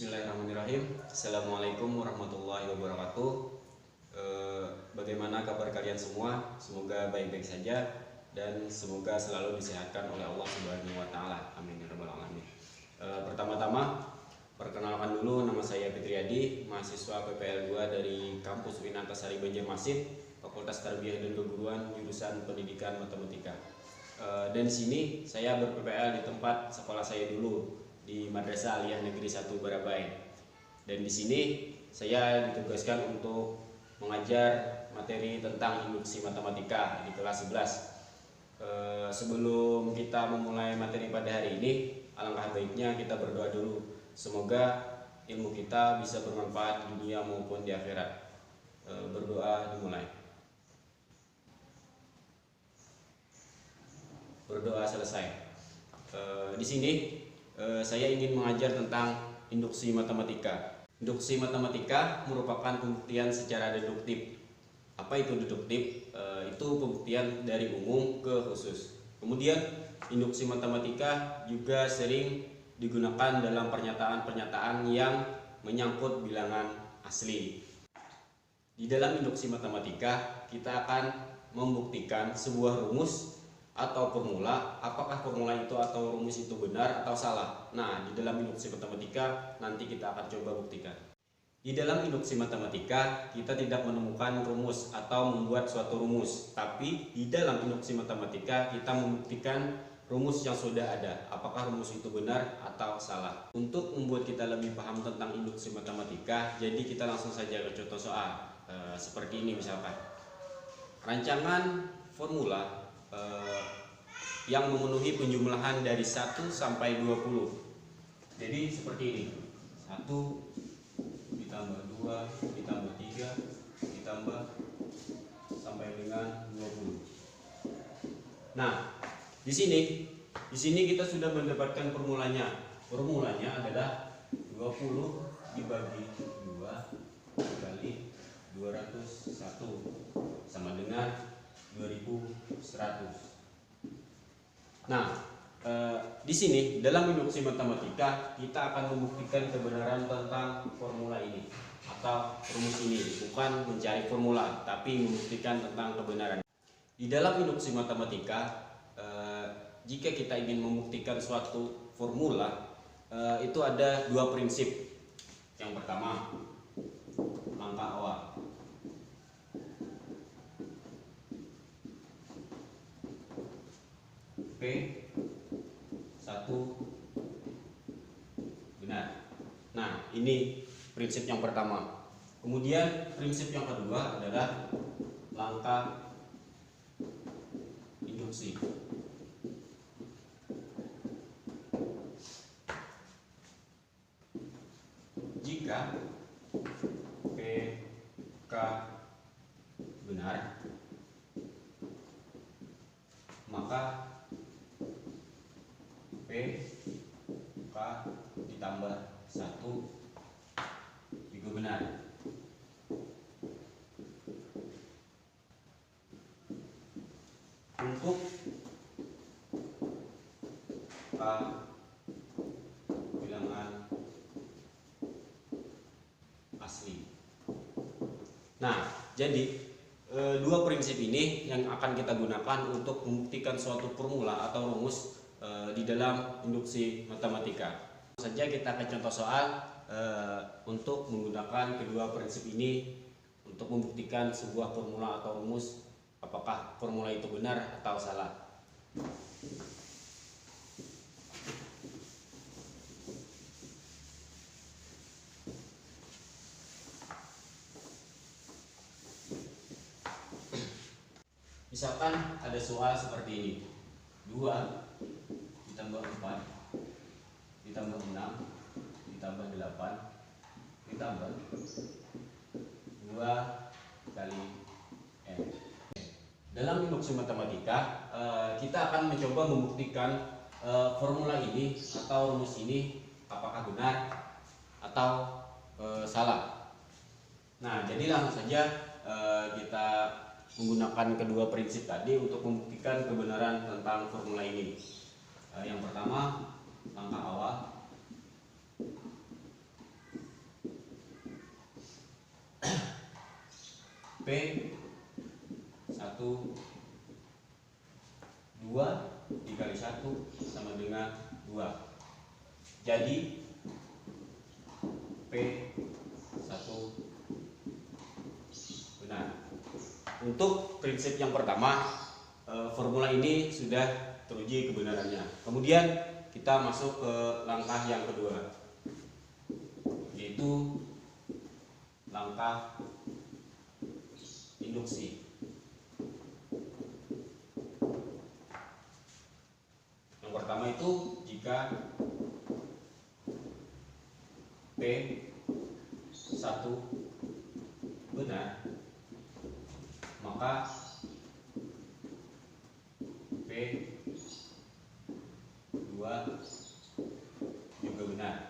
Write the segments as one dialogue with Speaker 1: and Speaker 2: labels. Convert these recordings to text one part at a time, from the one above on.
Speaker 1: Bismillahirrahmanirrahim. Assalamualaikum warahmatullahi wabarakatuh. Bagaimana kabar kalian semua? Semoga baik-baik saja dan semoga selalu disehatkan oleh Allah Subhanahu wa taala. Amin ya rabbal alamin. Pertama-tama perkenalkan dulu, nama saya Fitriadi, mahasiswa PPL 2 dari kampus Winantasari Banjarmasin, Fakultas Tarbiyah dan Keguruan, jurusan Pendidikan Matematika. Dan di sini saya ber-PPL di tempat sekolah saya dulu, di Madrasah Aliyah Negeri 1 Barabai. Dan di sini saya ditugaskan untuk mengajar materi tentang induksi matematika di kelas 11. Sebelum kita memulai materi pada hari ini, alangkah baiknya kita berdoa dulu. Semoga ilmu kita bisa bermanfaat di dunia maupun di akhirat. Berdoa dimulai. Berdoa selesai. Di sini saya ingin mengajar tentang induksi matematika. Induksi matematika merupakan pembuktian secara deduktif. Apa itu deduktif? Itu pembuktian dari umum ke khusus. Kemudian induksi matematika juga sering digunakan dalam pernyataan-pernyataan yang menyangkut bilangan asli. Di dalam induksi matematika kita akan membuktikan sebuah rumus atau formula, apakah formula itu atau rumus itu benar atau salah. Nah, di dalam induksi matematika nanti kita akan coba buktikan. Di dalam induksi matematika kita tidak menemukan rumus atau membuat suatu rumus, tapi di dalam induksi matematika kita membuktikan rumus yang sudah ada, apakah rumus itu benar atau salah. Untuk membuat kita lebih paham tentang induksi matematika, jadi kita langsung saja ke contoh soal. Seperti ini misalkan, rancangan formula yang memenuhi penjumlahan dari 1 sampai 20. Jadi seperti ini, 1 ditambah 2 ditambah 3 ditambah sampai dengan 20. Nah, di sini kita sudah mendapatkan formulanya. Formulanya adalah 20 dibagi 2 dikali 201 sama dengan 2100. Nah, di sini dalam induksi matematika kita akan membuktikan kebenaran tentang formula ini atau rumus ini, bukan mencari formula, tapi membuktikan tentang kebenaran. Di dalam induksi matematika, jika kita ingin membuktikan suatu formula, itu ada dua prinsip. Yang pertama, langkah awal. P1 benar. Nah, ini prinsip yang pertama. Kemudian prinsip yang kedua adalah langkah induksi. Jika PK benar, maka PK ditambah 1 juga benar. Untuk K bilangan asli. Nah, jadi dua prinsip ini yang akan kita gunakan untuk membuktikan suatu formula atau rumus di dalam induksi matematika. Saja kita akan contoh soal untuk menggunakan kedua prinsip ini untuk membuktikan sebuah formula atau rumus, apakah formula itu benar atau salah. Misalkan ada soal seperti ini, 2 ditambah 4 ditambah 6 ditambah 8 ditambah 2 kali N. Dalam induksi matematika kita akan mencoba membuktikan formula ini atau rumus ini apakah benar atau salah. Nah, jadi langsung saja kita menggunakan kedua prinsip tadi untuk membuktikan kebenaran tentang formula ini. Yang pertama, langkah awal. P 1 2 dikali 1 sama dengan 2. Jadi P 1 benar. Untuk prinsip yang pertama, formula ini sudah teruji kebenarannya. Kemudian kita masuk ke langkah yang kedua, yaitu langkah induksi. Yang pertama itu jika P 1 benar, maka P 2 juga benar.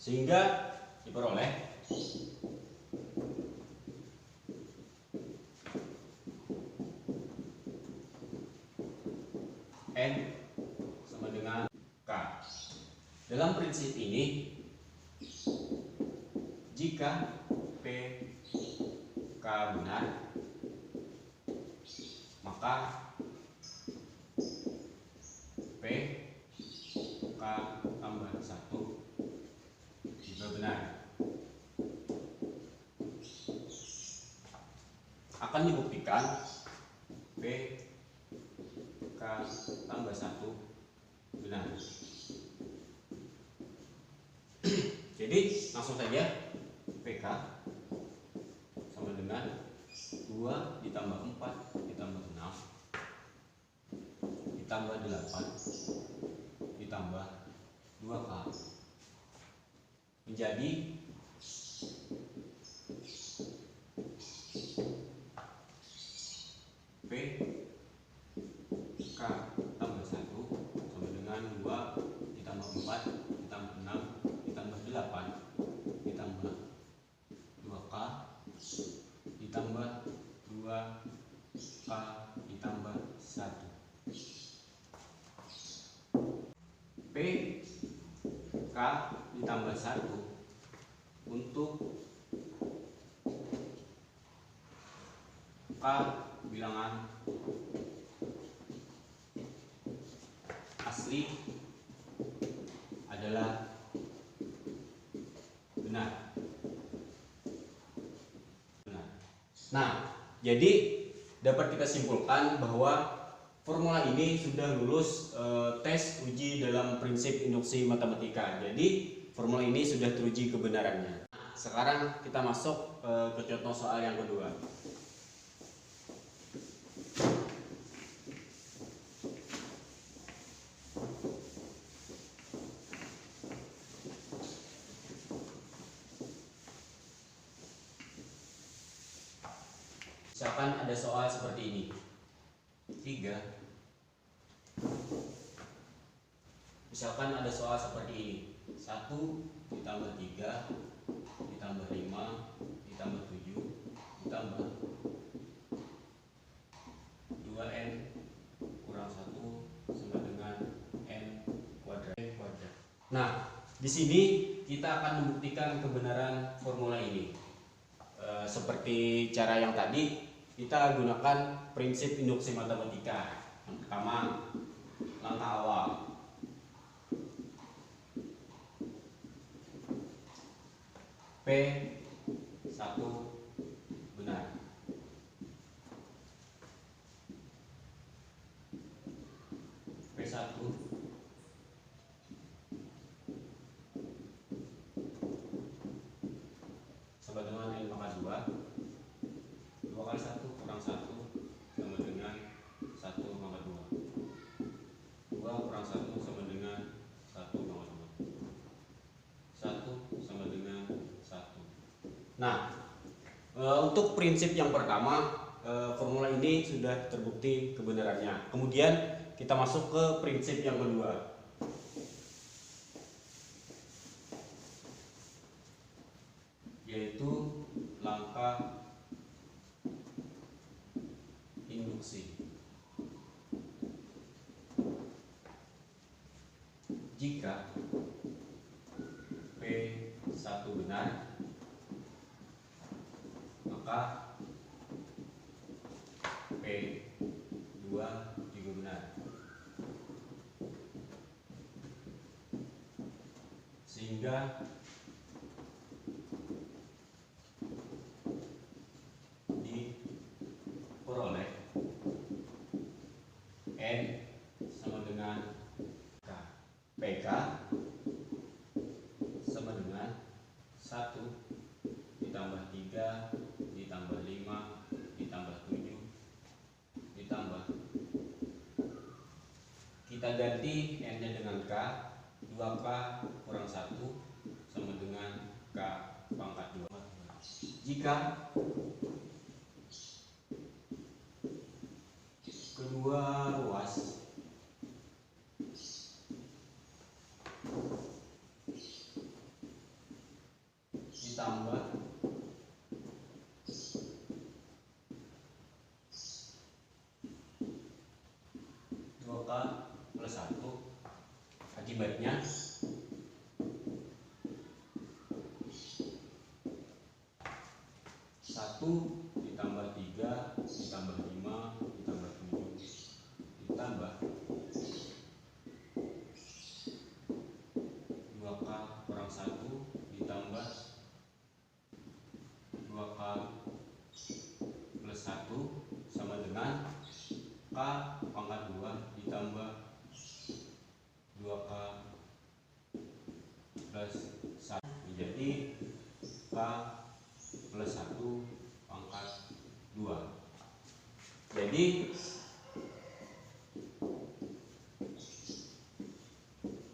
Speaker 1: Sehingga diperoleh N sama dengan K. Dalam prinsip ini, jika P K benar, maka P K tambah 1 juga benar. Akan dibuktikan P K tambah 1 benar. Jadi langsung saja PK sama dengan 2 ditambah 4 ditambah 6 ditambah 8 ditambah 2K menjadi P K tambah 1 sama dengan 2 ditambah 4 ditambah 6 ditambah 8 ditambah 2K ditambah 2K ditambah 1. P K ditambah 1 untuk K bilangan asli adalah benar. Nah, jadi dapat kita simpulkan bahwa formula ini sudah lulus tes uji dalam prinsip induksi matematika. Jadi formula ini sudah teruji kebenarannya. Sekarang kita masuk ke contoh soal yang kedua. Misalkan ada soal seperti ini, 3. Misalkan ada soal seperti ini, 1 ditambah 3 ditambah 5 ditambah 7 ditambah 2N kurang 1 sama dengan N kuadrat. Nah, di sini kita akan membuktikan kebenaran formula ini. Seperti cara yang tadi, kita gunakan prinsip induksi matematika. Yang pertama, langkah awal. P 1 benar. P 1 sama dengan N pangkat 2. 2 kali 1 kurang 1 sama dengan 1 pangkat 2. 2 kurang 1 sama dengan 1 pangkat 2. 1 sama dengan 1. Nah, untuk prinsip yang pertama, formula ini sudah terbukti kebenarannya. Kemudian kita masuk ke prinsip yang kedua. Yaitu langkah induksi. Jika P 1 benar, maka P2 juga benar. Sehingga diperoleh N sama dengan K. PK sama dengan 1 ditambah 3 ditambah 5 ditambah 7 ditambah, kita ganti N nya dengan K, 2K kurang 1 sama dengan K pangkat 2. Jika kedua ruas ditambah 2K plus 1, akibatnya satu ditambah 3 ditambah 5 ditambah 7 ditambah 2K kurang 1 ditambah 2K plus 1 sama dengan K pangkat 2 ditambah 2K plus 1 menjadi K plus 1 pangkat 2. Jadi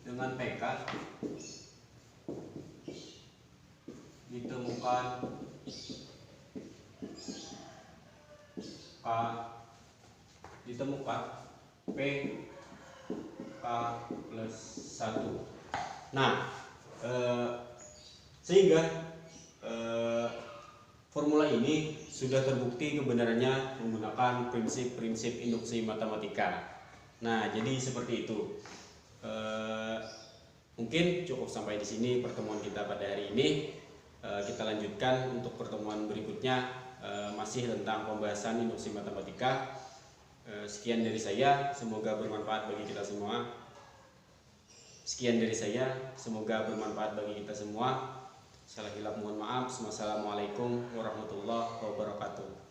Speaker 1: dengan PK ditemukan P K plus 1. Nah, sehingga formula ini sudah terbukti kebenarannya menggunakan prinsip-prinsip induksi matematika. Nah, jadi seperti itu. Mungkin cukup sampai di sini pertemuan kita pada hari ini. Kita lanjutkan untuk pertemuan berikutnya, masih tentang pembahasan induksi matematika. Sekian dari saya, semoga bermanfaat bagi kita semua. Salah hilap mohon maaf. Wassalamualaikum warahmatullahi wabarakatuh.